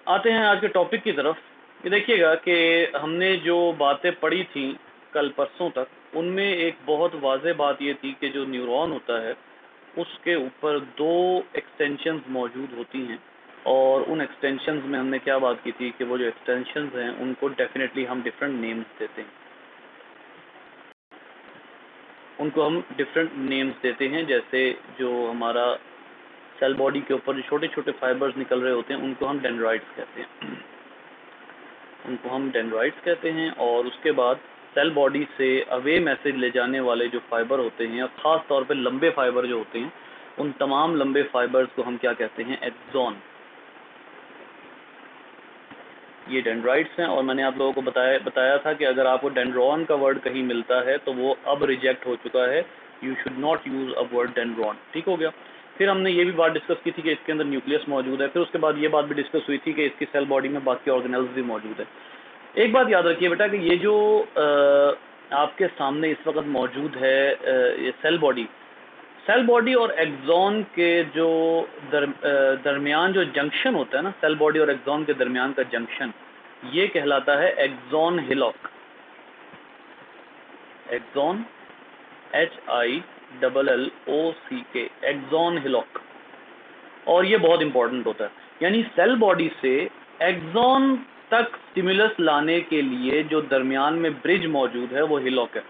आते हैं आज के टॉपिक की तरफ। ये देखिएगा कि हमने जो बातें पढ़ी थी कल परसों तक, उनमें एक बहुत वाज़ेह बात ये थी कि जो न्यूरॉन होता है उसके ऊपर दो एक्सटेंशंस मौजूद होती हैं, और उन एक्सटेंशंस में हमने क्या बात की थी कि वो जो एक्सटेंशंस हैं उनको डेफिनेटली हम डिफरेंट नेम्स देते हैं, उनको हम डिफरेंट नेम्स देते हैं। जैसे जो हमारा सेल बॉडी के ऊपर जो छोटे छोटे फाइबर्स निकल रहे होते हैं उनको हम डेंड्राइट्स कहते हैं, उनको हम डेंड्राइट्स कहते हैं। और उसके बाद सेल बॉडी से अवे मैसेज ले जाने वाले जो फाइबर होते हैं, और ख़ास तौर पे लंबे फाइबर जो होते हैं, उन तमाम लंबे फाइबर्स को हम क्या कहते हैं? एक्सॉन। ये डेंड्राइट्स हैं। और मैंने आप लोगों को बताया था कि अगर आपको डेंड्रॉन का वर्ड कहीं मिलता है तो वो अब रिजेक्ट हो चुका है। You should not use a word dendron. ठीक हो गया। फिर हमने ये भी बात डिस्कस की थी कि इसके अंदर न्यूक्लियस मौजूद है। फिर उसके बाद ये बात भी डिस्कस हुई थी कि इसकी सेल बॉडी में बाकी ऑर्गेनेल्स भी मौजूद है। एक बात याद रखिए बेटा कि ये जो आपके सामने इस वक्त मौजूद है ये सेल बॉडी और एक्सॉन के जो दरमियान जो जंक्शन होता है ना, सेल बॉडी और एक्सॉन के दरमियान का जंक्शन, ये कहलाता है axon hillock. Axon HILLOCK, axon hillock. और ये बहुत इंपॉर्टेंट होता है, यानी सेल बॉडी से एक्सॉन तक स्टिमुलस लाने के लिए जो दरमियान में ब्रिज मौजूद है वो हिलॉक है।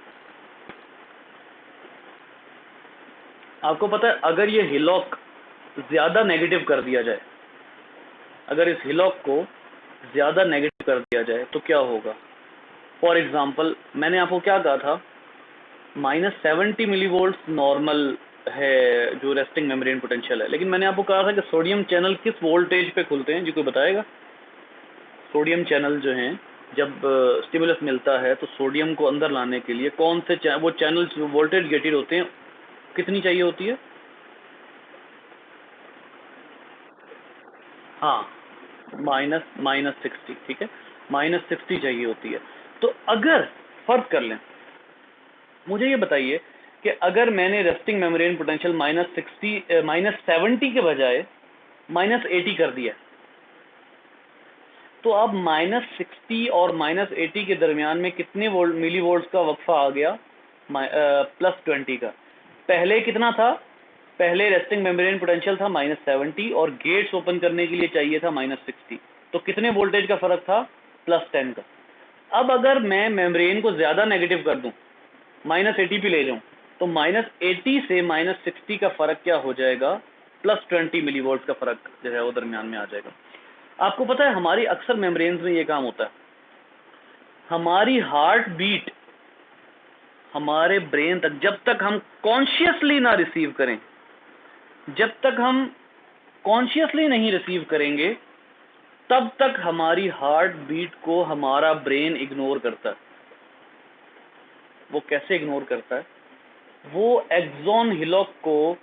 आपको पता है अगर ये हिलॉक ज़्यादा नेगेटिव कर दिया जाए, अगर इस हिलॉक को ज़्यादा नेगेटिव कर दिया जाए तो क्या होगा? फॉर एग्जांपल मैंने आपको क्या कहा था, -70 मिलीवोल्ट नॉर्मल है जो रेस्टिंग मेम्ब्रेन पोटेंशियल है, लेकिन मैंने आपको कहा था कि सोडियम चैनल किस वोल्टेज पे खुलते हैं? जी कोई बताएगा? सोडियम चैनल जो हैं जब स्टिमुलस मिलता है तो सोडियम को अंदर लाने के लिए कौन से वो चैनल्स वोल्टेज गेटेड होते हैं, कितनी चाहिए होती है? हाँ, -60। ठीक है, -60 चाहिए होती है। तो अगर फर्क कर लें, मुझे ये बताइए कि अगर मैंने रेस्टिंग मेम्ब्रेन पोटेंशियल -70 के बजाय -80 कर दिया, तो अब -60 और -80 के दरमियान में कितने मिली वोल्ट का वक्फा आ गया? +20 का। पहले कितना था? पहले रेस्टिंग मेम्ब्रेन पोटेंशियल था -70 और गेट्स ओपन करने के लिए चाहिए था -60, तो कितने वोल्टेज का फर्क था? +10 का। अब अगर मैं मेम्ब्रेन को ज़्यादा नेगेटिव कर दूं, -80 पे ले जाऊं, तो -80 से -60 का फ़र्क क्या हो जाएगा? +20 मिलीवोल्ट का फ़र्क जो है वो दरमियान में आ जाएगा। आपको पता है हमारी अक्सर मेम्ब्रेन्स में ये काम होता है, हमारी हार्ट बीट हमारे ब्रेन तक जब तक हम कॉन्शियसली ना रिसीव करें, जब तक हम कॉन्शियसली नहीं रिसीव करेंगे, तब तक हमारी हार्ट बीट को हमारा ब्रेन इग्नोर करता है। वो कैसे इग्नोर करता है? वो एक्सॉन हिलॉक को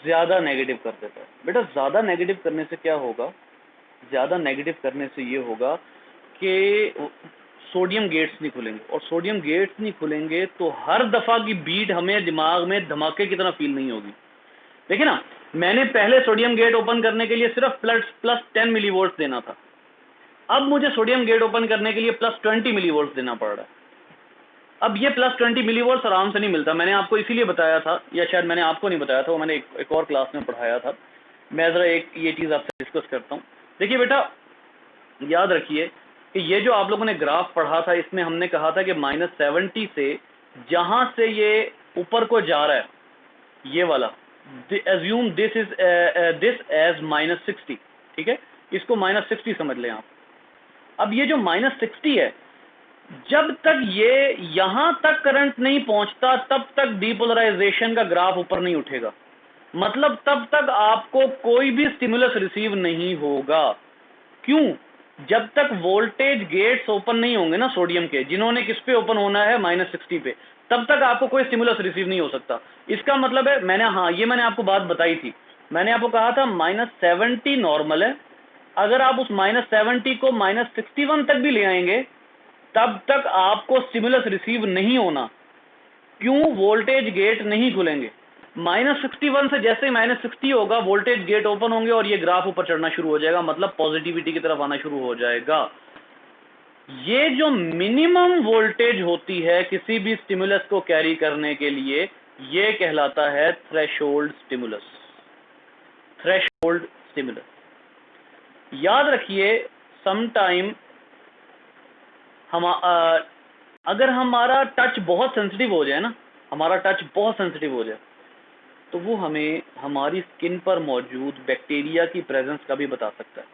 ज़्यादा नेगेटिव कर देता है। बेटा ज़्यादा नेगेटिव करने से क्या होगा? ज़्यादा नेगेटिव करने से ये होगा कि सोडियम गेट्स नहीं खुलेंगे, और सोडियम गेट्स नहीं खुलेंगे तो हर दफ़ा की बीट हमें दिमाग में धमाके की तरह फील नहीं होगी। देखिए ना, मैंने पहले सोडियम गेट ओपन करने के लिए सिर्फ +10 मिलीवोल्ट देना था, अब मुझे सोडियम गेट ओपन करने के लिए +20 मिलीवोल्ट देना पड़ रहा है। अब ये +20 मिलीवोल्ट आराम से नहीं मिलता। मैंने आपको इसीलिए बताया था, या शायद मैंने आपको नहीं बताया था, वो मैंने एक और क्लास में पढ़ाया था। मैं ज़रा ये चीज़ आपसे डिस्कस करता हूँ। देखिए बेटा, याद रखिए कि ये जो आप लोगों ने ग्राफ पढ़ा था, इसमें हमने कहा था कि -70 से जहाँ से ये ऊपर को जा रहा है, ये वाला, एज्यूम दिस एज -60। ठीक है, इसको -60 समझ लें आप। अब ये जो -60 है, जब तक ये यहां तक करंट नहीं पहुंचता तब तक डीपोलराइजेशन का ग्राफ ऊपर नहीं उठेगा। मतलब तब तक आपको कोई भी स्टिमुलस रिसीव नहीं होगा। क्यों? जब तक वोल्टेज गेट्स ओपन नहीं होंगे ना सोडियम के, जिन्होंने किस पे ओपन होना है? -60 पे, तब तक आपको कोई स्टिमुलस रिसीव नहीं हो सकता। इसका मतलब है, मैंने आपको बात बताई थी, मैंने आपको कहा था -70 नॉर्मल है। अगर आप उस -70 को -61 तक भी ले आएंगे तब तक आपको स्टिमुलस रिसीव नहीं होना। क्यों? वोल्टेज गेट नहीं खुलेंगे। -61 से जैसे ही -60 होगा वोल्टेज गेट ओपन होंगे और ये ग्राफ ऊपर चढ़ना शुरू हो जाएगा, मतलब पॉजिटिविटी की तरफ आना शुरू हो जाएगा। ये जो मिनिमम वोल्टेज होती है किसी भी स्टिमुलस को कैरी करने के लिए, ये कहलाता है थ्रेशोल्ड स्टिमुलस। थ्रेशोल्ड स्टिमुलस याद रखिए। समटाइम हम अगर हमारा टच बहुत सेंसिटिव हो जाए ना, हमारा टच बहुत सेंसिटिव हो जाए, तो वो हमें हमारी स्किन पर मौजूद बैक्टीरिया की प्रेजेंस का भी बता सकता है।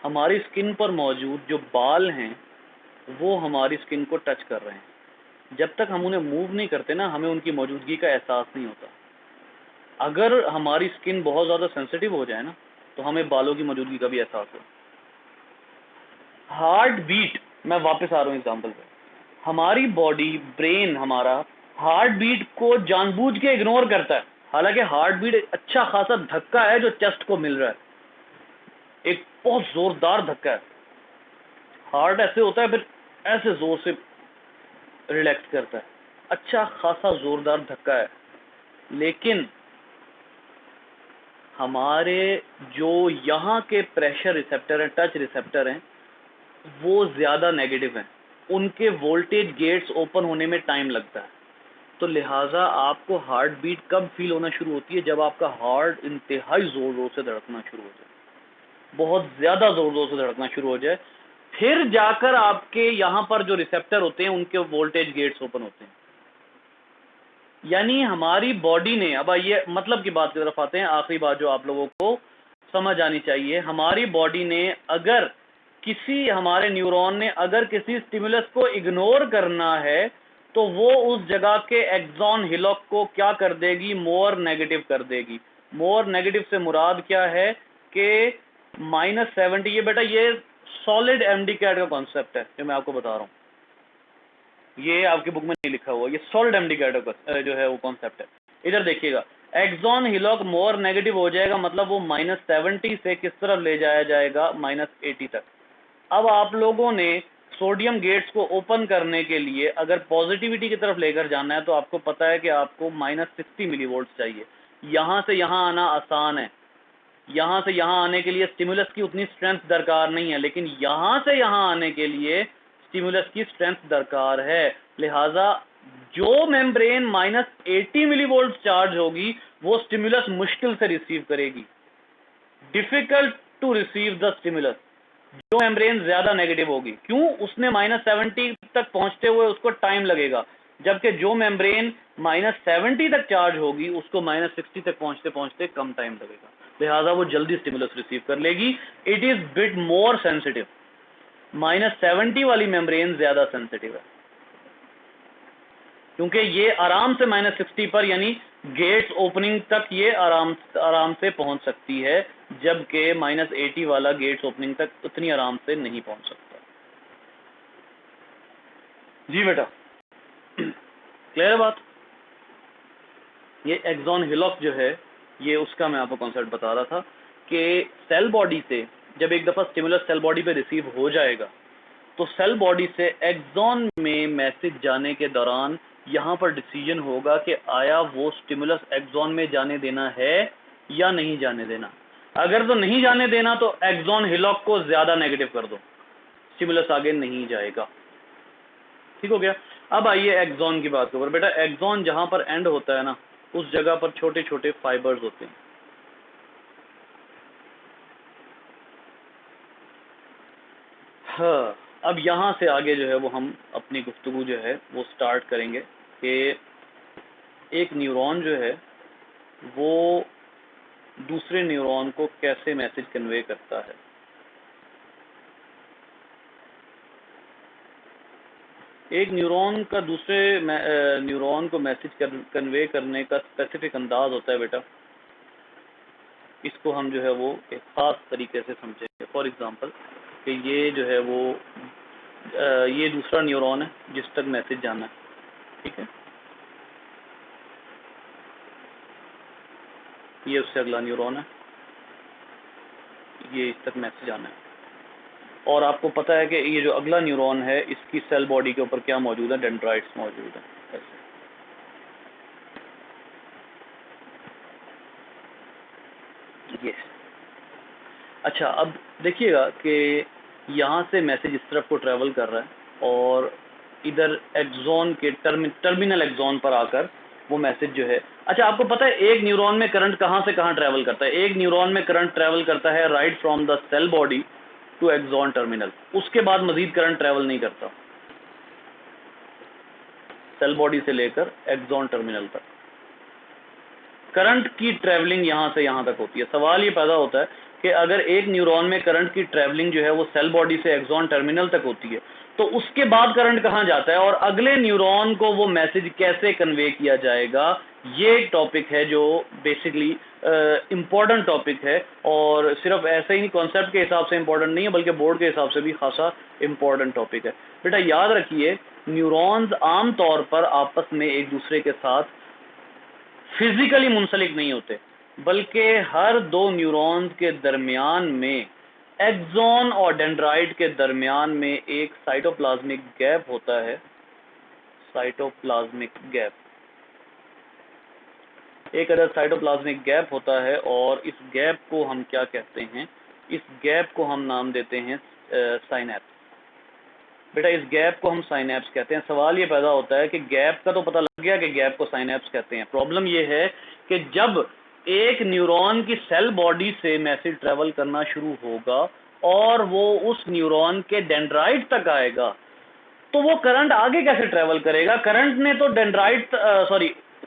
हमारी स्किन पर मौजूद जो बाल हैं वो हमारी स्किन को टच कर रहे हैं। जब तक हम उन्हें मूव नहीं करते ना, हमें उनकी मौजूदगी का एहसास नहीं होता। अगर हमारी स्किन बहुत ज़्यादा सेंसिटिव हो जाए ना, तो हमें बालों की मौजूदगी का भी एहसास हो। हार्ट बीट, मैं वापस आ रहा हूँ एग्जाम्पल पे। हमारी बॉडी, ब्रेन हमारा हार्ट बीट को जानबूझ के इग्नोर करता है, हालांकि हार्ट बीट एक अच्छा खासा धक्का है जो चेस्ट को मिल रहा है, एक बहुत जोरदार धक्का है। हार्ट ऐसे होता है, फिर ऐसे जोर से रिलैक्स करता है, अच्छा खासा जोरदार धक्का है। लेकिन हमारे जो यहाँ के प्रेशर रिसेप्टर हैं, टच रिसेप्टर हैं, वो ज़्यादा नेगेटिव हैं, उनके वोल्टेज गेट्स ओपन होने में टाइम लगता है। तो लिहाजा आपको हार्ट बीट कब फील होना शुरू होती है? जब आपका हार्ट इंतहाई ज़ोर ज़ोर से धड़कना शुरू हो जाए, बहुत ज़्यादा ज़ोर ज़ोर से धड़कना शुरू हो जाए, फिर जाकर आपके यहाँ पर जो रिसेप्टर होते हैं उनके वोल्टेज गेट्स ओपन होते हैं। यानी हमारी बॉडी ने, अब ये मतलब की बात की तरफ आते हैं, आखिरी बात जो आप लोगों को समझ आनी चाहिए, हमारी बॉडी ने अगर किसी, हमारे न्यूरॉन ने अगर किसी स्टिमुलस को इग्नोर करना है तो वो उस जगह के एक्सॉन हिलॉक को क्या कर देगी? मोर नेगेटिव कर देगी। मोर नेगेटिव से मुराद क्या है कि -70, ये बेटा ये सॉलिड एमडी कैट का कॉन्सेप्ट है जो मैं आपको बता रहा हूँ, ये आपकी बुक में नहीं लिखा हुआ, ये सॉलिड एमडी कैट जो है वो कॉन्सेप्ट है। इधर देखिएगा, एक्सॉन हिलॉक मोर नेगेटिव हो जाएगा, मतलब वो -70 से किस तरफ ले जाया जाएगा? -80 तक। अब आप लोगों ने सोडियम गेट्स को ओपन करने के लिए अगर पॉजिटिविटी की तरफ लेकर जाना है तो आपको पता है कि आपको -60 मिलीवोल्ट चाहिए। यहाँ से यहाँ आना आसान है, यहाँ से यहाँ आने के लिए स्टिमुलस की उतनी स्ट्रेंथ दरकार नहीं है, लेकिन यहाँ से यहाँ आने के लिए स्टिमुलस की स्ट्रेंथ दरकार है। लिहाजा जो मेम्ब्रेन -80 मिलीवोल्ट चार्ज होगी वो स्टिमुलस मुश्किल से रिसीव करेगी, difficult to receive the stimulus. जो मेम्ब्रेन ज्यादा नेगेटिव होगी, क्यों? उसने -70 तक पहुंचते हुए उसको टाइम लगेगा, जबकि जो मेम्ब्रेन -70 तक चार्ज होगी उसको -60 तक पहुंचते पहुंचते कम टाइम लगेगा, लिहाजा वो जल्दी स्टिमुलस रिसीव कर लेगी। It is bit more sensitive, -70 वाली मेम्ब्रेन ज्यादा सेंसिटिव है, क्योंकि ये आराम से -60 पर यानी गेट्स ओपनिंग तक ये आराम से पहुंच सकती है, जबकि -80 वाला गेट्स ओपनिंग तक उतनी आराम से नहीं पहुंच सकता। जी बेटा, क्लियर है बात? ये एक्सॉन हिलॉक जो है, ये उसका मैं आपको कॉन्सेप्ट बता रहा था कि सेल बॉडी से जब एक दफ़ा स्टिमुलस सेल बॉडी पे रिसीव हो जाएगा तो सेल बॉडी से एक्सॉन में मैसेज जाने के दौरान यहाँ पर डिसीजन होगा कि आया वो स्टिमुलस एक्सॉन में जाने देना है या नहीं जाने देना। अगर तो नहीं जाने देना तो एक्सॉन हिलॉक को ज़्यादा नेगेटिव कर दो, स्टिमुलस आगे नहीं जाएगा। ठीक हो गया? अब आइए एक्सॉन की बात करो बेटा। एक्सॉन जहाँ पर एंड होता है ना, उस जगह पर छोटे छोटे फाइबर्स होते हैं। हाँ, अब यहाँ से आगे जो है वो हम अपनी गुफ्तगू जो है वो स्टार्ट करेंगे कि एक न्यूरॉन जो है वो दूसरे न्यूरॉन को कैसे मैसेज कन्वे करता है। एक न्यूरॉन का दूसरे न्यूरॉन को मैसेज कन्वे करने का स्पेसिफिक अंदाज होता है बेटा, इसको हम जो है वो एक ख़ास तरीके से समझेंगे। फॉर एग्ज़ाम्पल कि ये जो है वो ये दूसरा न्यूरॉन है जिस तक मैसेज जाना है, ठीक है, ये उससे अगला न्यूरॉन है, ये इस तक मैसेज आना है। और आपको पता है कि ये जो अगला न्यूरॉन है इसकी सेल बॉडी के ऊपर क्या मौजूद है? डेंड्राइट्स मौजूद है। ये। अच्छा, अब देखिएगा कि यहाँ से मैसेज इस तरफ को ट्रैवल कर रहा है और इधर एक्सॉन के टर्मिनल एक्सॉन पर आकर वो मैसेज जो है, अच्छा आपको पता है एक न्यूरॉन में करंट कहाँ से कहाँ ट्रैवल करता है? एक न्यूरॉन में करंट ट्रैवल करता है right from the cell body to axon terminal, उसके बाद मजीद करंट ट्रैवल नहीं करता सेल बॉडी से लेकर एक्सॉन टर्मिनल तक। करंट की ट्रैवलिंग यहाँ से यहाँ तक होती है। सवाल ये पैदा होता है कि अगर एक न्यूरॉन में करंट की ट्रैवलिंग जो है वो सेल बॉडी से एक्सॉन टर्मिनल तक होती है, तो उसके बाद करंट कहाँ जाता है और अगले न्यूरॉन को वो मैसेज कैसे कन्वे किया जाएगा, ये एक टॉपिक है जो बेसिकली इम्पोर्टेंट टॉपिक है। और सिर्फ ऐसे ही नहीं, कॉन्सेप्ट के हिसाब से इम्पोर्टेंट नहीं है बल्कि बोर्ड के हिसाब से भी खासा इम्पोर्टेंट टॉपिक है। बेटा याद रखिए, न्यूरॉन्स आमतौर पर आपस में एक दूसरे के साथ फिजिकली मुंसलिक नहीं होते, बल्कि हर दो न्यूरॉन्स के दरमियान में, एक्सॉन और डेंड्राइट के दरमियान में एक साइटोप्लाज्मिक गैप होता है। साइटोप्लाज्मिक गैप, एक अदर साइटोप्लाज्मिक गैप होता है और इस गैप को हम क्या कहते हैं? इस गैप को हम नाम देते हैं साइनैप्स। बेटा इस गैप को हम साइनैप्स कहते हैं। सवाल ये पैदा होता है कि गैप का तो पता लग गया कि गैप को साइनैप्स कहते हैं। प्रॉब्लम ये है कि जब एक न्यूरॉन की सेल बॉडी से मैसेज ट्रैवल करना शुरू होगा और वो उस न्यूरॉन के डेंड्राइट तक आएगा, तो वो करंट आगे कैसे ट्रैवल करेगा? करंट ने तो डेंड्राइट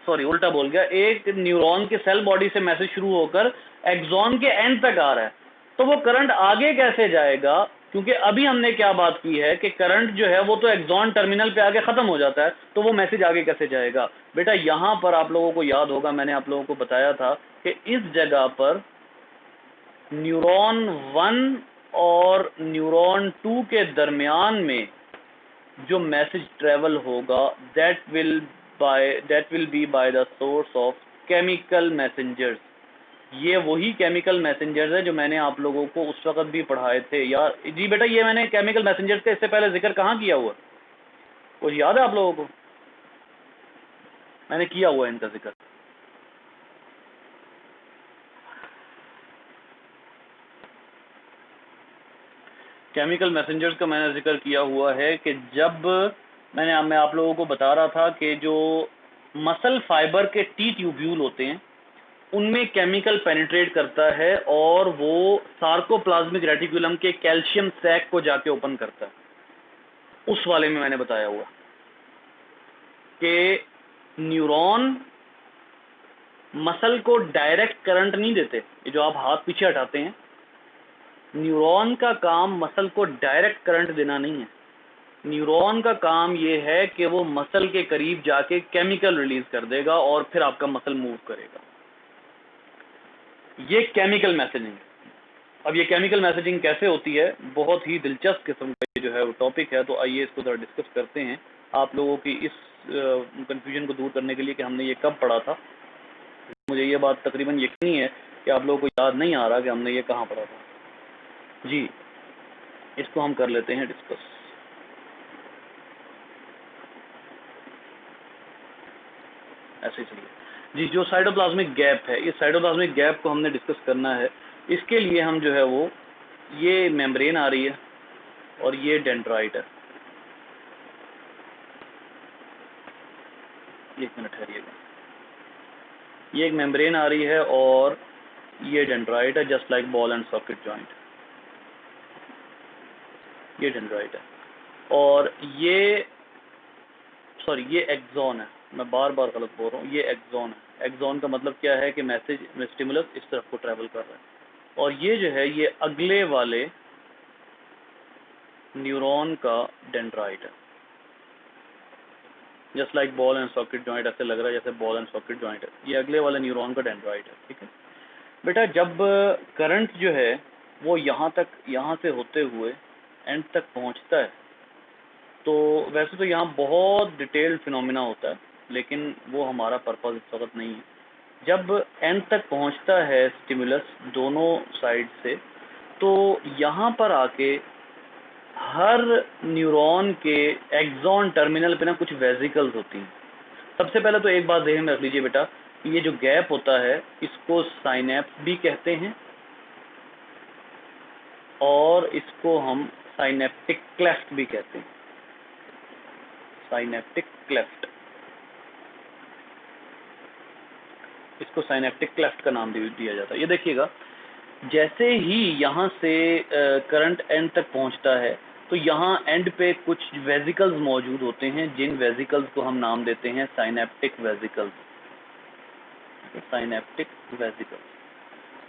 सॉरी उल्टा बोल गया, एक न्यूरॉन के सेल बॉडी से मैसेज शुरू होकर एक्सॉन के एंड तक आ रहा है, तो वो करंट आगे कैसे जाएगा? क्योंकि अभी हमने क्या बात की है कि करंट जो है वो तो एक्सॉन टर्मिनल पे आके खत्म हो जाता है, तो वो मैसेज आगे कैसे जाएगा? बेटा यहाँ पर आप लोगों को याद होगा, मैंने आप लोगों को बताया था कि इस जगह पर न्यूरॉन 1 और न्यूरॉन 2 के दरमियान में जो मैसेज ट्रेवल होगा that will be by the source of chemical messengers. ये वही केमिकल मैसेंजर्स है जो मैंने आप लोगों को उस वक्त भी पढ़ाए थे यार। जी बेटा, ये मैंने केमिकल मैसेंजर्स का इससे पहले जिक्र कहाँ किया हुआ? कुछ याद है आप लोगों को? मैंने किया हुआ इनका जिक्र। केमिकल मैसेंजर्स का मैंने जिक्र किया हुआ है कि जब मैं आप लोगों को बता रहा था कि जो मसल फाइबर के टी ट्यूब्यूल होते हैं उनमें केमिकल पेनिट्रेट करता है और वो सार्कोप्लाज्मिक रेटिकुलम के कैल्शियम सैक को जाके ओपन करता है। उस वाले में मैंने बताया हुआ कि न्यूरॉन मसल को डायरेक्ट करंट नहीं देते। ये जो आप हाथ पीछे हटाते हैं, न्यूरॉन का काम मसल को डायरेक्ट करंट देना नहीं है। न्यूरॉन का काम ये है कि वो मसल के करीब जाके केमिकल रिलीज कर देगा और फिर आपका मसल मूव करेगा। ये केमिकल मैसेजिंग है। अब ये केमिकल मैसेजिंग कैसे होती है, बहुत ही दिलचस्प किस्म का जो है वो टॉपिक है, तो आइए इसको जरा डिस्कस करते हैं आप लोगों की इस कंफ्यूजन को दूर करने के लिए कि हमने ये कब पढ़ा था। मुझे ये बात तकरीबन यकीनी है कि आप लोगों को याद नहीं आ रहा कि हमने ये कहाँ पढ़ा था। जी, इसको हम कर लेते हैं डिस्कस। ऐसे चलिए जी, जो साइटोप्लाज्मिक गैप है, इस साइटोप्लाज्मिक गैप को हमने डिस्कस करना है। इसके लिए हम जो है वो, ये मेम्ब्रेन आ रही है और ये डेंड्राइट है। एक मिनट ठहरिएगा, ये एक मेम्ब्रेन आ रही है और ये डेंड्राइट है, just like ball and socket joint. ये डेंड्राइट है और ये एक्सॉन है। मैं बार बार गलत बोल रहा हूँ, ये एक्सॉन है। एक्सॉन का मतलब क्या है कि मैसेज में स्टिमुलस इस तरफ को ट्रैवल कर रहा है और ये जो है ये अगले वाले न्यूरॉन का डेंड्राइट है। Just like ball and socket joint, ऐसे लग रहा है जैसे बॉल एंड सॉकेट जॉइंट है। ये अगले वाले न्यूरॉन का डेंड्राइट है। ठीक है बेटा, जब करंट जो है वो यहाँ से होते हुए एंड तक पहुँचता है, तो वैसे तो यहाँ बहुत डिटेल्ड फिनोमिना होता है, लेकिन वो हमारा पर्पस इस वक्त नहीं है। जब एंड तक पहुँचता है स्टिमुलस दोनों साइड से, तो यहाँ पर आके हर न्यूरॉन के एक्सॉन टर्मिनल पे ना कुछ वेसिकल्स होती हैं। सबसे पहले तो एक बात ध्यान में रख लीजिए बेटा ये जो गैप होता है इसको साइनेप्स भी कहते हैं, और इसको हम साइनेप्टिक क्लेफ्ट भी कहते हैं। साइनेप्टिक क्लेफ्ट, इसको साइनेप्टिक क्लेफ्ट का नाम दिया जाता है। ये देखिएगा, जैसे ही यहाँ से करंट एंड तक पहुँचता है तो यहाँ एंड पे कुछ वेसिकल्स मौजूद होते हैं, जिन वेसिकल्स को हम नाम देते हैं साइनेप्टिक वेसिकल्स। साइनेप्टिक वेसिकल्स,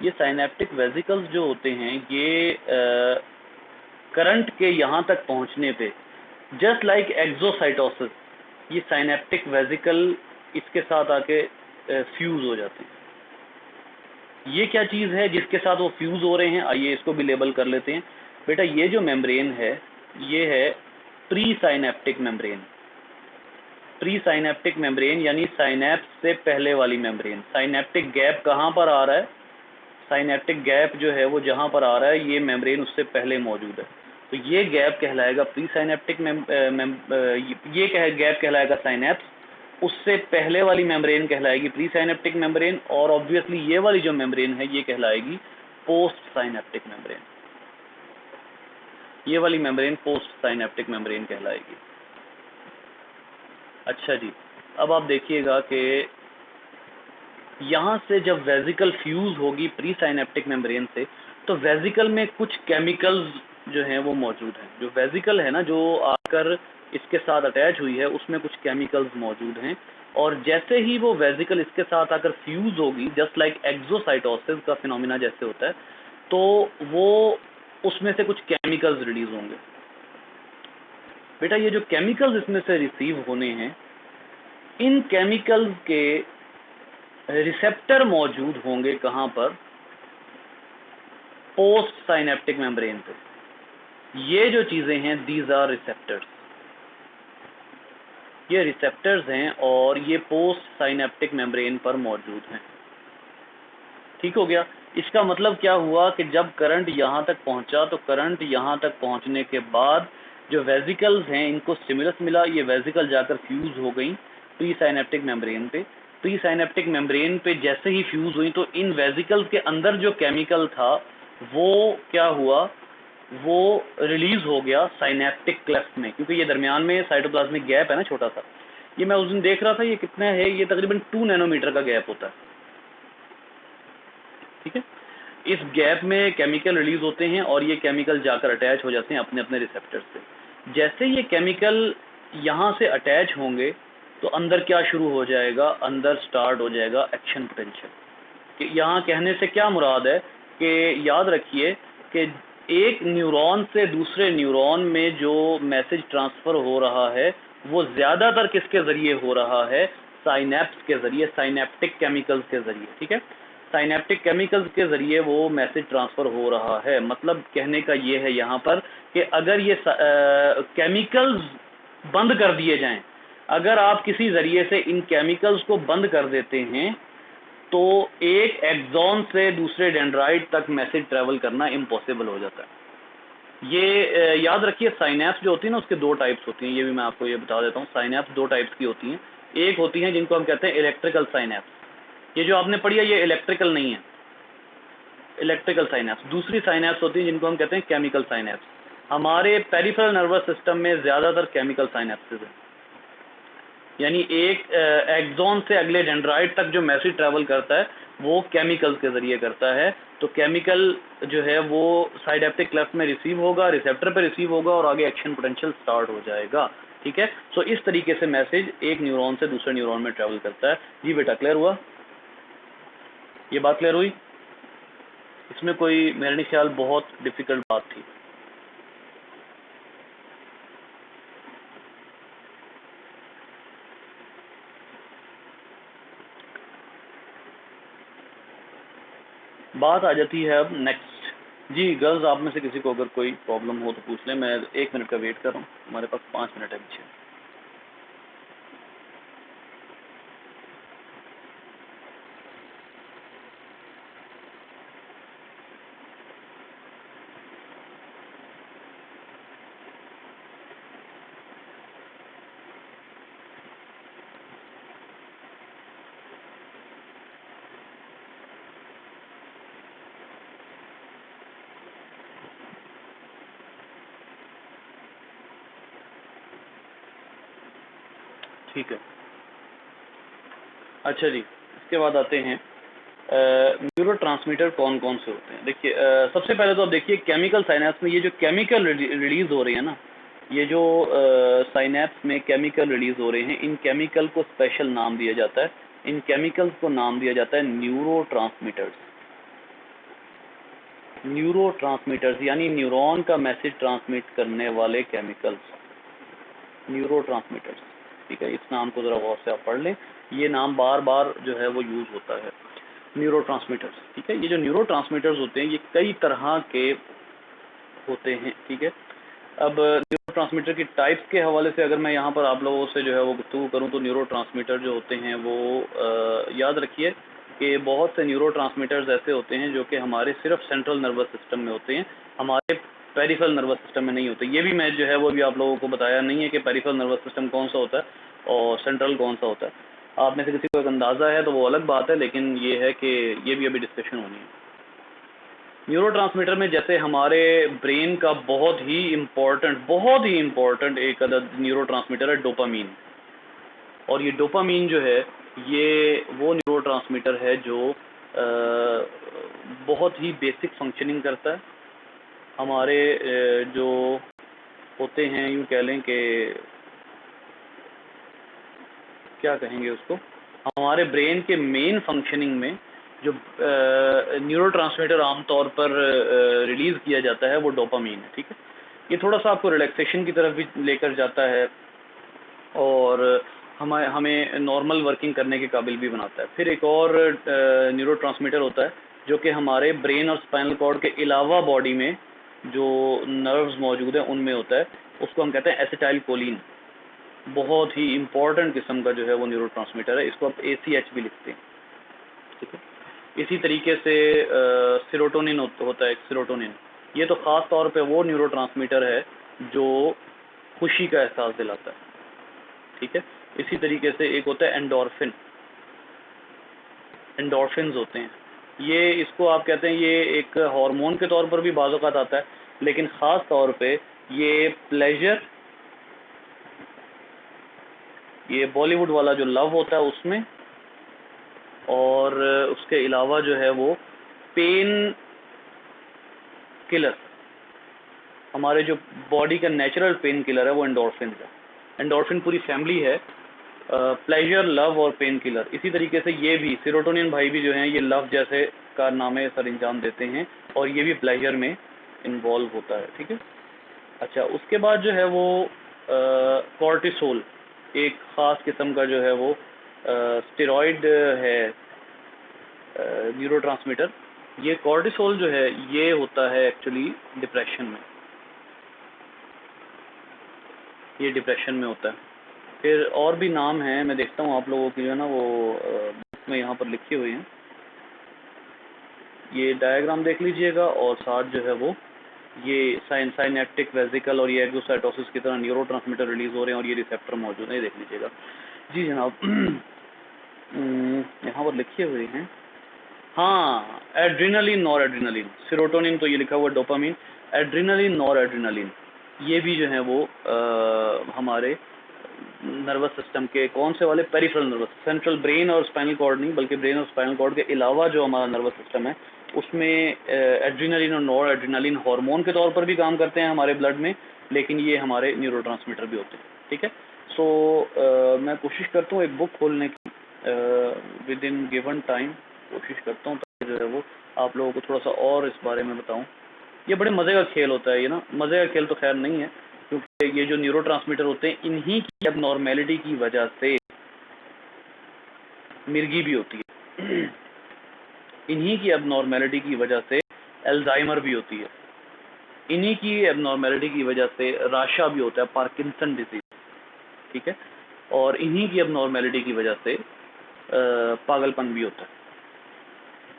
ये साइनेप्टिक वेसिकल्स जो होते हैं ये करंट के यहाँ तक पहुँचने पे जस्ट लाइक एक्सोसाइटोसिस, ये साइनेप्टिक वेसिकल इसके साथ आके फ्यूज हो जाते हैं। ये क्या चीज़ है जिसके साथ वो फ्यूज हो रहे हैं? आइए इसको भी लेबल कर लेते हैं। बेटा ये जो मेम्ब्रेन है ये है pre synaptic membrane. Pre synaptic membrane यानी साइनेप्स से पहले वाली मेम्ब्रेन। साइनेप्टिक गैप कहाँ पर आ रहा है? साइनेप्टिक गैप जो है वो जहाँ पर आ रहा है ये मेम्ब्रेन उससे पहले मौजूद है, तो ये गैप कहलाएगा प्री साइनेप्टिक ये गैप कहलाएगा साइनेप्स। उससे पहले वाली मेम्ब्रेन कहलाएगी प्री साइनेप्टिक मेम्ब्रेन, और ऑब्वियसली ये वाली जो मेम्ब्रेन है ये कहलाएगी पोस्ट साइनेप्टिक मेम्ब्रेन। ये वाली मेम्ब्रेन पोस्ट साइनेप्टिक मेम्ब्रेन कहलाएगी। अच्छा जी, अब आप देखिएगा कि यहाँ से जब वेसिकल फ्यूज होगी प्री साइनेप्टिक मेम्ब्रेन से, तो वेसिकल में कुछ केमिकल्स जो हैं वो मौजूद हैं। जो वेसिकल है ना, जो आकर इसके साथ अटैच हुई है, उसमें कुछ केमिकल्स मौजूद हैं, और जैसे ही वो वेसिकल इसके साथ आकर फ्यूज होगी, जस्ट लाइक एक्सोसाइटोसिस का फिनोमिना जैसे होता है, तो वो उसमें से कुछ केमिकल्स रिलीज होंगे। बेटा ये जो केमिकल्स इसमें से रिसीव होने हैं, इन केमिकल्स के रिसेप्टर मौजूद होंगे कहाँ पर? पोस्ट साइनेप्टिक मेम्ब्रेन पे। ये जो चीजें हैं दीज आर रिसेप्टर्स, ये रिसेप्टर्स हैं और ये पोस्ट साइनेप्टिक मेम्ब्रेन पर मौजूद हैं। ठीक हो गया? इसका मतलब क्या हुआ कि जब करंट यहाँ तक पहुँचा तो करंट यहाँ तक पहुँचने के बाद जो वेसिकल्स हैं इनको स्टिमुलस मिला, ये वेसिकल जाकर फ्यूज हो गई प्री साइनेप्टिक मेम्ब्रेन पे। प्री साइनेप्टिक मेम्ब्रेन पे जैसे ही फ्यूज हुई तो इन वेसिकल्स के अंदर जो केमिकल था वो क्या हुआ, वो रिलीज हो गया साइनेप्टिक क्लेफ्ट में, क्योंकि ये दरमियान में साइटोप्लाज्मिक गैप है ना छोटा सा। ये मैं उस दिन देख रहा था, ये कितना है, ये तकरीबन 2 नैनोमीटर का गैप होता है। ठीक है, इस गैप में केमिकल रिलीज होते हैं और ये केमिकल जाकर अटैच हो जाते हैं अपने अपने रिसेप्टर से। जैसे ये केमिकल यहाँ से अटैच होंगे तो अंदर क्या शुरू हो जाएगा? अंदर स्टार्ट हो जाएगा एक्शन पोटेंशियल। कि यहाँ कहने से क्या मुराद है कि याद रखिए कि एक न्यूरॉन से दूसरे न्यूरॉन में जो मैसेज ट्रांसफ़र हो रहा है वो ज़्यादातर किसके ज़रिए हो रहा है? साइनेप्स के ज़रिए, साइनेप्टिक केमिकल्स के ज़रिए। ठीक है, साइनेप्टिक केमिकल्स के ज़रिए वो मैसेज ट्रांसफ़र हो रहा है। मतलब कहने का ये है यहाँ पर कि अगर ये केमिकल्स बंद कर दिए जाएं, अगर आप किसी ज़रिए से इन केमिकल्स को बंद कर देते हैं तो एक एक्सॉन से दूसरे डेंड्राइट तक मैसेज ट्रैवल करना इम्पॉसिबल हो जाता है। ये याद रखिए, साइनेप्स जो होती है ना उसके 2 टाइप्स होती हैं, ये भी मैं आपको ये बता देता हूँ। साइनेप्स 2 टाइप्स की होती हैं। एक होती हैं जिनको हम कहते हैं इलेक्ट्रिकल साइनेप्स, ये जो आपने पढ़ी है ये इलेक्ट्रिकल नहीं है, इलेक्ट्रिकल साइनेप्स। दूसरी साइनेप्स होती है जिनको हम कहते हैं केमिकल साइनेप्स। हमारे पेरिफेरल नर्वस सिस्टम में ज़्यादातर केमिकल साइनेप्सेस हैं, यानी एक एक्सॉन से अगले डेंड्राइट तक जो मैसेज ट्रैवल करता है वो केमिकल्स के ज़रिए करता है। तो केमिकल जो है वो साइनेप्टिक क्लेफ्ट में रिसीव होगा, रिसेप्टर पे रिसीव होगा और आगे एक्शन पोटेंशियल स्टार्ट हो जाएगा। ठीक है, सो इस तरीके से मैसेज एक न्यूरॉन से दूसरे न्यूरॉन में ट्रैवल करता है। जी बेटा, क्लियर हुआ? ये बात क्लियर हुई? इसमें कोई मेरे नहीं ख्याल बहुत डिफ़िकल्ट बात थी। बात आ जाती है अब नेक्स्ट। जी गर्ल्स, आप में से किसी को अगर कोई प्रॉब्लम हो तो पूछ लें, मैं 1 मिनट का वेट कर रहा हूँ, हमारे पास 5 मिनट है पीछे। ठीक है। अच्छा जी, इसके बाद आते हैं न्यूरो ट्रांसमीटर कौन कौन से होते हैं। देखिए सबसे पहले तो आप देखिए केमिकल साइनेप्स में ये जो केमिकल रिलीज हो रही है ना, ये जो साइनेप्स में केमिकल रिलीज हो रहे हैं, इन केमिकल को स्पेशल नाम दिया जाता है। इन केमिकल्स को नाम दिया जाता है न्यूरो ट्रांसमीटर्स। न्यूरो ट्रांसमीटर्स यानी न्यूरॉन का मैसेज ट्रांसमिट करने वाले केमिकल्स, न्यूरो ट्रांसमीटर्स। ठीक है, इस नाम को ज़रा गौर से आप पढ़ लें, ये नाम बार बार जो है वो यूज़ होता है, न्यूरो ट्रांसमीटर्स। ठीक है, ये जो न्यूरो ट्रांसमीटर्स होते हैं ये कई तरह के होते हैं। ठीक है, अब न्यूरो ट्रांसमीटर की टाइप्स के हवाले से अगर मैं यहाँ पर आप लोगों से जो है वो गुफ्तगू करूँ तो न्यूरो ट्रांसमीटर जो होते हैं वो याद रखिए कि बहुत से न्यूरो ट्रांसमीटर्स ऐसे होते हैं जो कि हमारे सिर्फ सेंट्रल नर्वस सिस्टम में होते हैं, हमारे पेरिफेरल नर्वस सिस्टम में नहीं होते। ये भी मैं जो है वो भी आप लोगों को बताया नहीं है कि पेरिफेरल नर्वस सिस्टम कौन सा होता है और सेंट्रल कौन सा होता है। आप में से किसी को एक अंदाज़ा है तो वो अलग बात है, लेकिन ये है कि ये भी अभी डिस्कशन होनी है। न्यूरोट्रांसमीटर में जैसे हमारे ब्रेन का बहुत ही इम्पोर्टेंट एक अदद न्यूरोट्रांसमीटर है डोपामीन। और ये डोपामीन जो है ये वो न्यूरोट्रांसमीटर है जो बहुत ही बेसिक फंक्शनिंग करता है। हमारे जो होते हैं यूँ कह लें कि क्या कहेंगे उसको, हमारे ब्रेन के मेन फंक्शनिंग में जो न्यूरोट्रांसमीटर आमतौर पर रिलीज़ किया जाता है वो डोपामीन है। ठीक है, ये थोड़ा सा आपको रिलैक्सेशन की तरफ भी लेकर जाता है और हमें नॉर्मल वर्किंग करने के काबिल भी बनाता है। फिर एक और न्यूरोट्रांसमीटर होता है जो कि हमारे ब्रेन और स्पाइनल कॉर्ड के अलावा बॉडी में जो नर्व्स मौजूद हैं उनमें होता है, उसको हम कहते हैं एसिटाइल कोलिन। बहुत ही इम्पॉर्टेंट किस्म का जो है वो न्यूरोट्रांसमीटर है, इसको आप ACH भी लिखते हैं। ठीक है, इसी तरीके से सेरोटोनिन होता है, सेरोटोनिन। ये तो ख़ास तौर पे वो न्यूरोट्रांसमीटर है जो खुशी का एहसास दिलाता है। ठीक है, इसी तरीके से एक होता है एंडोर्फिन, एंडोर्फिन्स होते हैं। ये इसको आप कहते हैं ये एक हार्मोन के तौर पर भी बाज़ औक़ात आता है, लेकिन ख़ास तौर पे ये प्लेजर, ये बॉलीवुड वाला जो लव होता है उसमें, और उसके अलावा जो है वो पेन किलर, हमारे जो बॉडी का नेचुरल पेन किलर है वो एंडोर्फिन है। एंडोर्फिन पूरी फैमिली है, प्लेजर, लव और पेन किलर। इसी तरीके से ये भी सेरोटोनिन भाई भी जो हैं ये लव जैसे कारनामे सर अंजाम देते हैं और ये भी प्लेजर में इन्वॉल्व होता है। ठीक है, अच्छा उसके बाद जो है वो कॉर्टिसोल, एक ख़ास किस्म का जो है वो स्टेरॉइड है न्यूरोट्रांसमीटर। ये कॉर्टिसोल जो है ये होता है एक्चुअली डिप्रेशन में, ये डिप्रेशन में होता है। फिर और भी नाम हैं, मैं देखता हूँ आप लोगों की जो है ना वो बुक में यहाँ पर लिखी हुई हैं, ये डायग्राम देख लीजिएगा और साथ जो है वो ये साइनेप्टिक वेसिकल और ये एक्सोसाइटोसिस की तरह न्यूरोट्रांसमीटर रिलीज़ हो रहे हैं और ये रिसेप्टर मौजूद है, ये देख लीजिएगा। जी जनाब यहाँ पर लिखे हुए हैं, हाँ एड्रीनलिन, नॉर एड्रीनलिन, सेरोटोनिन तो ये लिखा हुआ डोपामीन, एड्रीनलिन, नॉर एड्रीनलिन, ये भी जो है वो हमारे नर्वस सिस्टम के कौन से वाले, पेरिफेरल नर्वस, सेंट्रल ब्रेन और स्पाइनल कॉर्ड नहीं बल्कि ब्रेन और स्पाइनल कॉर्ड के अलावा जो हमारा नर्वस सिस्टम है उसमें एड्रीनलिन और नॉर एड्रीनलिन हार्मोन के तौर पर भी काम करते हैं हमारे ब्लड में, लेकिन ये हमारे न्यूरोट्रांसमीटर भी होते हैं। ठीक है, सो मैं कोशिश करता हूँ एक बुक खोलने की विद इन गिवन टाइम, कोशिश करता हूँ ताकि जो है वो आप लोगों को थोड़ा सा और इस बारे में बताऊँ। ये बड़े मज़े का खेल होता है, ये ना मज़े का खेल तो खैर नहीं है, क्योंकि ये जो न्यूरोट्रांसमीटर होते हैं इन्हीं की एबनॉर्मेलिटी की वजह से मिर्गी भी होती है इन्हीं की एबनॉर्मेलिटी की वजह से अल्जाइमर भी होती है, इन्हीं की एबनॉर्मेलिटी की वजह से राशा भी होता है, पार्किंसन डिजीज। ठीक है, और इन्हीं की एबनॉर्मेलिटी की वजह से पागलपन भी होता है।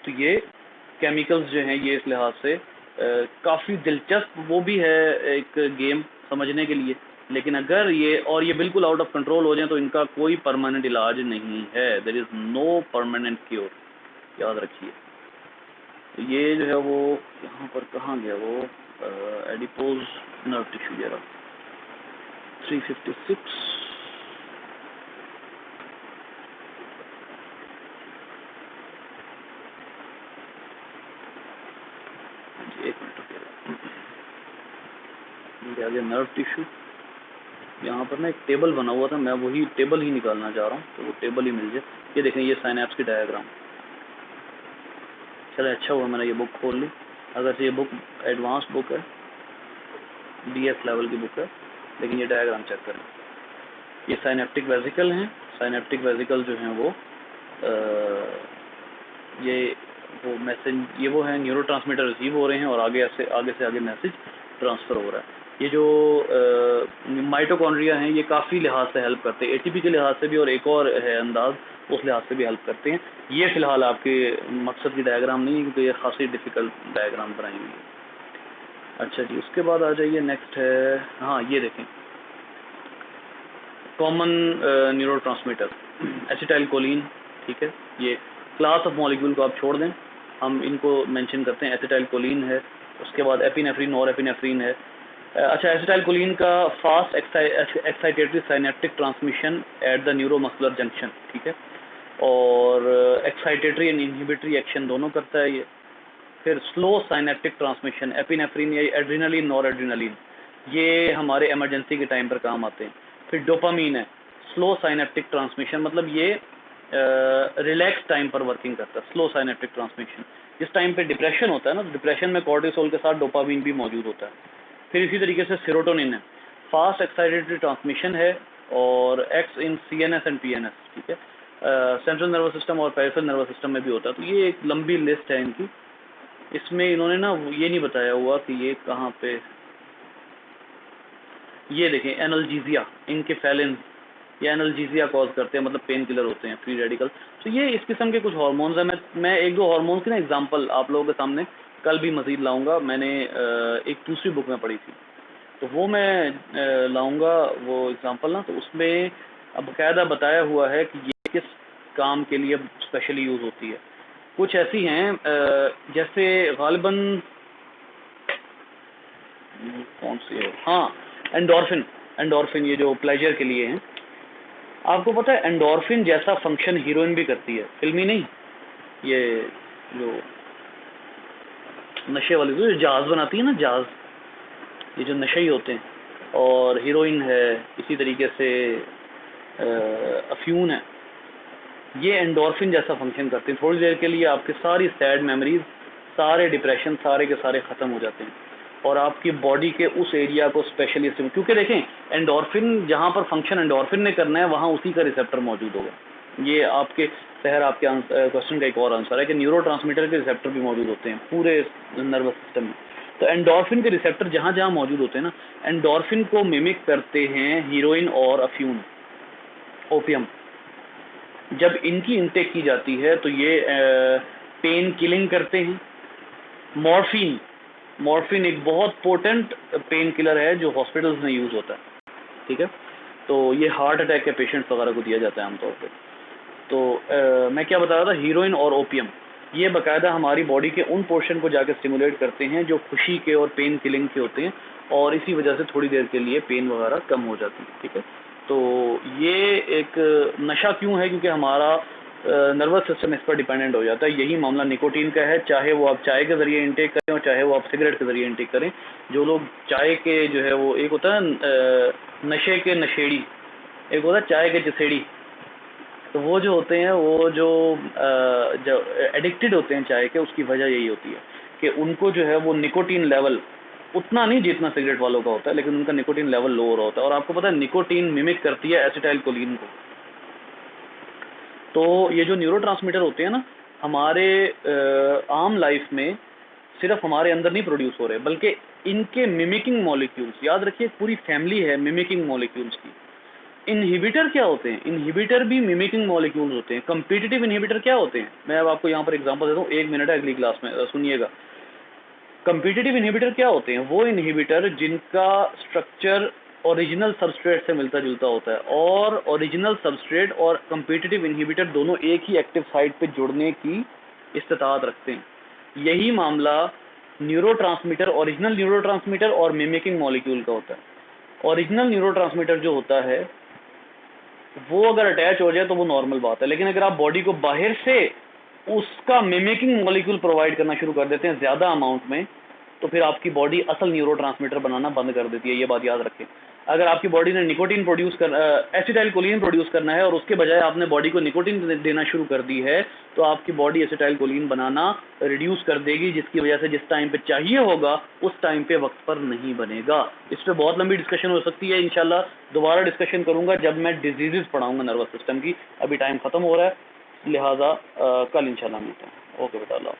तो ये केमिकल्स जो हैं ये इस लिहाज से काफ़ी दिलचस्प वो भी है एक गेम समझने के लिए, लेकिन अगर ये बिल्कुल आउट ऑफ कंट्रोल हो जाए तो इनका कोई परमानेंट इलाज नहीं है, there is no permanent cure, याद रखिए। तो ये जो है वो यहाँ पर कहाँ गया वो एडिपोज नर्व टिश्यू जरा 356, एक मिनट रुकिएगा, आगे नर्व टिश्यू, यहाँ पर ना एक टेबल बना हुआ था, मैं वही टेबल ही निकालना चाह रहा हूँ, तो वो टेबल ही मिल जाए। ये देखें, ये साइनैप्स की डायग्राम। चलो अच्छा हुआ मैंने ये बुक खोल ली, अगर ये बुक एडवांस बुक है, BS लेवल की बुक है, लेकिन ये डायग्राम चेक करें। ये साइनेप्टिक वेसिकल हैं, साइनेप्टिक वेसिकल जो हैं वो ये वो मैसेज, ये वो है न्यूरोट्रांसमीटर रिसीव हो रहे हैं और आगे से आगे मैसेज ट्रांसफ़र हो रहा है। ये जो माइटोकॉन्ड्रिया हैं ये काफ़ी लिहाज से हेल्प करते हैं, ATP के लिहाज से भी, और एक और है अंदाज, उस लिहाज से भी हेल्प करते हैं। ये फ़िलहाल आपके मकसद की डायग्राम नहीं है, क्योंकि ये खासी डिफ़िकल्ट डायग्राम बनाई हुई है। अच्छा जी, उसके बाद आ जाइए, नेक्स्ट है, हाँ ये देखें, कॉमन न्यूरोट्रांसमीटर एसिटाइलकोलिन, ठीक है। ये क्लास ऑफ मॉलिक्यूल को आप छोड़ दें, हम इनको मेंशन करते हैं। एसिटाइलकोलिन है, उसके बाद एपिनेफ्रिन, नॉरएपिनेफ्रिन है। अच्छा, एसिटाइलकोलिन का fast excitatory synaptic transmission at the neuromuscular junction, ठीक है, और एक्साइटेटरी एंड इनहिबिटरी एक्शन दोनों करता है ये। फिर स्लो साइनेप्टिक ट्रांसमिशन, एपिनेफ्रिन या एड्रीनलिन, नॉरएड्रीनलिन, ये हमारे इमरजेंसी के टाइम पर काम आते हैं। फिर डोपामीन है, स्लो साइनेप्टिक ट्रांसमिशन, मतलब ये रिलैक्स टाइम पर वर्किंग करता है, स्लो साइनेप्टिक ट्रांसमिशन। जिस टाइम पे डिप्रेशन होता है ना, डिप्रेशन में कॉर्टिसोल के साथ डोपामीन भी मौजूद होता है। फिर इसी तरीके से सेरोटोनिन है, फास्ट एक्साइटेटरी ट्रांसमिशन है, और x in CNS and PNS, ठीक है, सेंट्रल नर्वस सिस्टम और पेरिफेरल नर्वस सिस्टम में भी होता है। तो ये एक लंबी लिस्ट है इनकी, इसमें इन्होंने ना ये नहीं बताया हुआ कि ये कहाँ पे। ये देखें, एनाल्जीजिया, इनकेफेलिन, ये एनाल्जीजिया कॉज करते हैं, मतलब पेन किलर होते हैं, फ्री रेडिकल। तो ये इस किस्म के कुछ हार्मोन्स हैं। मैं एक दो हार्मोन्स की ना एग्जांपल आप लोगों के सामने कल भी मजीद लाऊंगा, मैंने एक दूसरी बुक में पढ़ी थी, तो वो मैं लाऊंगा वो एग्जांपल ना, तो उसमें अब बाकायदा बताया हुआ है कि ये किस काम के लिए स्पेशली यूज़ होती है। कुछ ऐसी हैं जैसे गालिबन कौन सी है, हाँ एंडोर्फिन, एंडोर्फिन ये जो प्लेजर के लिए हैं। आपको पता है एंडोर्फिन जैसा फंक्शन हीरोइन भी करती है, फिल्मी नहीं, ये जो नशे वाली जो जहाज बनाती है ना, जहाज, ये जो नशे ही होते हैं, और हीरोइन है, इसी तरीके से अफ्यून है, ये एंडोर्फिन जैसा फंक्शन करते हैं। थोड़ी देर के लिए आपकी सारी सैड मेमोरीज, सारे डिप्रेशन, सारे के सारे ख़त्म हो जाते हैं, और आपकी बॉडी के उस एरिया को स्पेशली, क्योंकि देखें एंडोर्फिन जहाँ पर फंक्शन एंडोर्फिन ने करना है वहाँ उसी का रिसेप्टर मौजूद होगा। ये आपके शहर आपके क्वेश्चन का एक और आंसर है कि न्यूरोट्रांसमीटर के रिसेप्टर भी मौजूद होते हैं पूरे नर्वस सिस्टम में। तो एंडोर्फिन के रिसेप्टर जहाँ जहाँ मौजूद होते हैं ना, एंडोर्फिन को मिमिक करते हैं हीरोइन और अफ्यून, ओपियम। जब इनकी इंटेक की जाती है तो ये पेन किलिंग करते हैं। मॉर्फिन, मॉर्फिन एक बहुत पोटेंट पेन किलर है जो हॉस्पिटल्स में यूज़ होता है, ठीक है, तो ये हार्ट अटैक के पेशेंट्स वगैरह को दिया जाता है आमतौर पे। तो मैं क्या बता रहा था, हीरोइन और ओपियम ये बाकायदा हमारी बॉडी के उन पोर्शन को जाकर स्टिमुलेट करते हैं जो खुशी के और पेन किलिंग के होते हैं, और इसी वजह से थोड़ी देर के लिए पेन वगैरह कम हो जाती है, ठीक है। तो ये एक नशा क्यों है, क्योंकि हमारा नर्वस सिस्टम इस पर डिपेंडेंट हो जाता है। यही मामला निकोटीन का है, चाहे वो आप चाय के ज़रिए इंटेक करें और चाहे वो आप सिगरेट के ज़रिए इंटेक करें। जो लोग चाय के जो है वो, एक होता है नशे के नशेड़ी, एक होता है चाय के चसेड़ी, तो वो जो होते हैं, वो जो एडिक्टेड होते हैं चाय के, उसकी वजह यही होती है कि उनको जो है वो निकोटीन लेवल उतना नहीं जितना सिगरेट वालों का होता है, लेकिन उनका निकोटीन लेवल लो हो रहा होता है। और आपको पता है निकोटीन मिमिक करती है एसिटाइलकोलिन को। तो ये जो न्यूरोट्रांसमीटर होते हैं ना, हमारे आम लाइफ में सिर्फ हमारे अंदर नहीं प्रोड्यूस हो रहे, बल्कि इनके मिमिकिंग मॉलिक्यूल्स, याद रखिए पूरी फैमिली है मिमिकिंग मॉलिक्यूल्स की। इनहिबिटर क्या होते हैं, इनहिबिटर भी मिमिकिंग मॉलिक्यूल्स होते हैं। कम्पिटिटिव इनहिबिटर क्या होते हैं, मैं अब आपको यहाँ पर एग्जांपल देता हूँ, 1 मिनट है, अगली क्लास में सुनिएगा। कम्पिटिटिव इनहिबिटर क्या होते हैं, वो इनहिबिटर जिनका स्ट्रक्चर ओरिजिनल सबस्ट्रेट से मिलता जुलता होता है, और ओरिजिनल सबस्ट्रेट और कम्पिटिटिव इनहिबिटर दोनों एक ही एक्टिव साइट पे जुड़ने की इस्तात रखते हैं। यही मामला न्यूरोट्रांसमीटर, ओरिजिनल न्यूरोट्रांसमीटर और मिमिकिंग मॉलिक्यूल का होता है। ओरिजिनल न्यूरोट्रांसमीटर जो होता है वो अगर अटैच हो जाए तो वो नॉर्मल बात है, लेकिन अगर आप बॉडी को बाहर से उसका मिमिकिंग मॉलिक्यूल प्रोवाइड करना शुरू कर देते हैं ज़्यादा अमाउंट में, तो फिर आपकी बॉडी असल न्यूरोट्रांसमीटर बनाना बंद कर देती है, ये बात याद रखें। अगर आपकी बॉडी ने निकोटीन प्रोड्यूस कर एसिटाइलकोलिन प्रोड्यूस करना है और उसके बजाय आपने बॉडी को निकोटीन देना शुरू कर दी है, तो आपकी बॉडी एसिटाइलकोलिन बनाना रिड्यूस कर देगी, जिसकी वजह से जिस टाइम पे चाहिए होगा उस टाइम पे वक्त पर नहीं बनेगा। इस पर बहुत लंबी डिस्कशन हो सकती है, इंशाल्लाह दोबारा डिस्कशन करूंगा जब मैं डिजीजेस पढ़ाऊंगा नर्वस सिस्टम की। अभी टाइम खत्म हो रहा है, लिहाजा कल इंशाल्लाह मिलते हैं। ओके बेटा, अल्लाह।